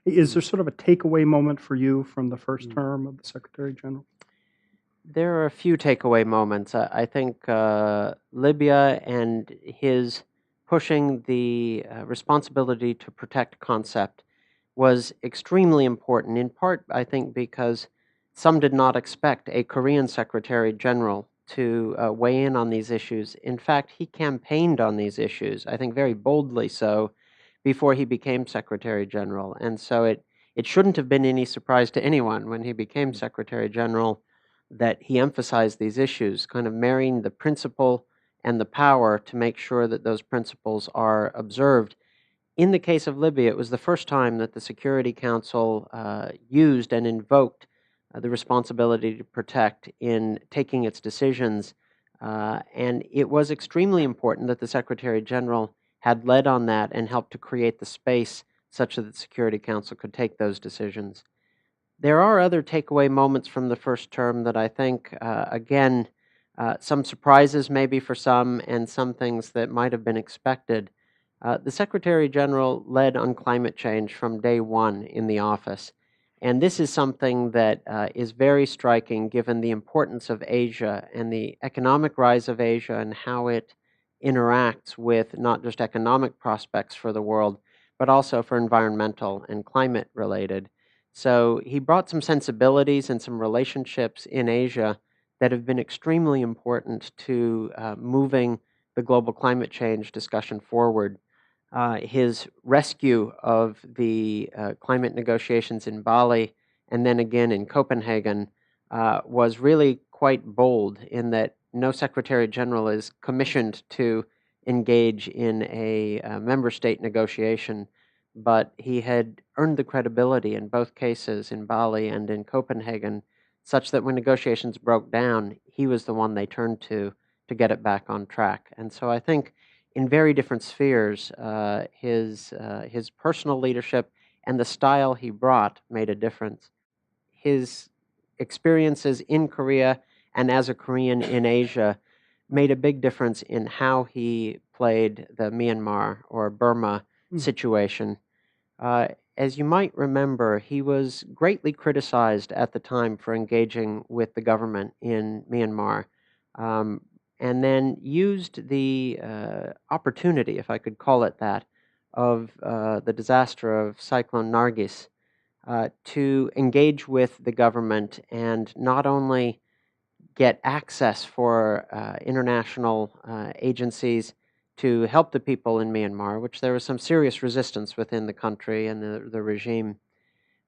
Is Mm, there sort of a takeaway moment for you from the first mm. term of the Secretary General? There are a few takeaway moments. I think Libya and his pushing the responsibility to protect concept was extremely important, in part, I think, because some did not expect a Korean Secretary General to weigh in on these issues. In fact, he campaigned on these issues, I think very boldly so, before he became Secretary General. And so it shouldn't have been any surprise to anyone when he became Secretary General that he emphasized these issues, kind of marrying the principle and the power to make sure that those principles are observed. In the case of Libya, it was the first time that the Security Council used and invoked the responsibility to protect in taking its decisions. And it was extremely important that the Secretary General had led on that and helped to create the space such that the Security Council could take those decisions. There are other takeaway moments from the first term that I think, again, some surprises maybe for some and some things that might have been expected. The Secretary General led on climate change from day one in the office. And this is something that is very striking given the importance of Asia and the economic rise of Asia and how it interacts with not just economic prospects for the world, but also for environmental and climate related. So he brought some sensibilities and some relationships in Asia that have been extremely important to moving the global climate change discussion forward. His rescue of the climate negotiations in Bali and then again in Copenhagen was really quite bold in that no Secretary General is commissioned to engage in a member state negotiation, but he had earned the credibility in both cases in Bali and in Copenhagen, such that when negotiations broke down, he was the one they turned to get it back on track. And so I think in very different spheres, his personal leadership and the style he brought made a difference. His experiences in Korea and as a Korean in Asia made a big difference in how he played the Myanmar or Burma Mm. situation. Uh, as you might remember, he was greatly criticized at the time for engaging with the government in Myanmar, um, and then used the opportunity, if I could call it that, of the disaster of Cyclone Nargis to engage with the government and not only get access for international agencies to help the people in Myanmar, which there was some serious resistance within the country and the regime,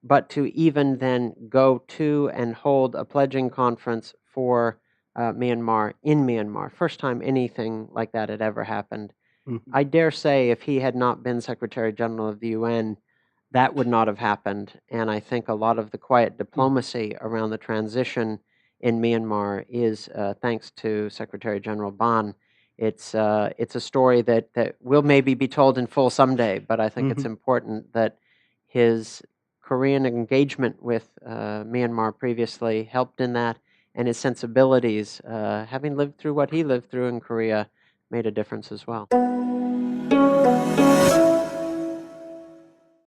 but to even then go to and hold a pledging conference for Myanmar in Myanmar. First time anything like that had ever happened. Mhm. I dare say if he had not been Secretary General of the UN, that would not have happened. And I think a lot of the quiet Mm. diplomacy around the transition in Myanmar is thanks to Secretary General Ban. It's a story that will maybe be told in full someday, but I think it's Mhm. important that his Korean engagement with Myanmar previously helped in that, and his sensibilities, having lived through what he lived through in Korea, made a difference as well.